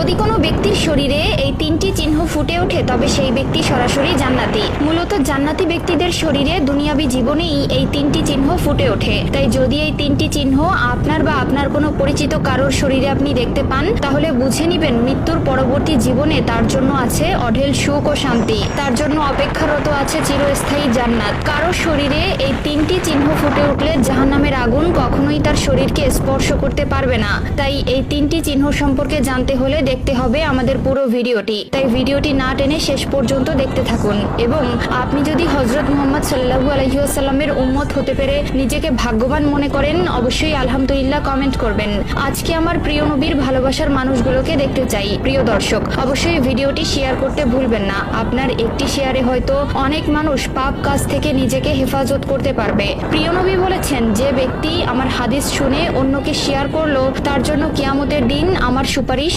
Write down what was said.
যদি কোনো ব্যক্তির শরীরে এই তিনটি চিহ্ন ফুটে ওঠে তবে সেই ব্যক্তি সরাসরি জান্নাতি। মূলত জান্নাতি ব্যক্তিদের শরীরে দুনিয়াবী জীবনেই এই তিনটি চিহ্ন ফুটে ওঠে। তাই যদি এই তিনটি চিহ্ন আপনার বা আপনার কোনো পরিচিত কারোর শরীরে আপনি দেখতে পান তাহলে বুঝে নিবেন মৃত্যুর পরবর্তী জীবনে তার জন্য আছে অঢেল সুখ ও শান্তি, তার জন্য অপেক্ষারত আছে চিরস্থায়ী জান্নাত। কারো শরীরে এই তিনটি চিহ্ন ফুটে উঠলে জাহান্নামের আগুন কখনোই তার শরীরকে স্পর্শ করতে পারবে না। তাই এই তিনটি চিহ্ন সম্পর্কে জানতে হলে দেখতে হবে আমাদের পুরো ভিডিওটি। তাই ভিডিওটি না টেনে শেষ পর্যন্ত দেখতে থাকুন। এবং আপনি যদি হযরত মুহাম্মদ সাল্লাল্লাহু আলাইহি ওয়াসাল্লামের উম্মত হতে পেরে নিজেকে ভাগ্যবান মনে করেন অবশ্যই আলহামদুলিল্লাহ কমেন্ট করবেন। আজকে আমার প্রিয় নবীর ভালোবাসার মানুষগুলোকে দেখতে চাই। প্রিয় দর্শক, অবশ্যই ভিডিওটি শেয়ার করতে ভুলবেন না। আপনার একটি শেয়ারে হয়তো অনেক মানুষ পাপ কাজ থেকে নিজেকে হেফাজত করতে পারবে। প্রিয় নবী বলেছেন, যে ব্যক্তি আমার হাদিস শুনে অন্যকে শেয়ার করলো তার জন্য কিয়ামতের দিন আমার সুপারিশ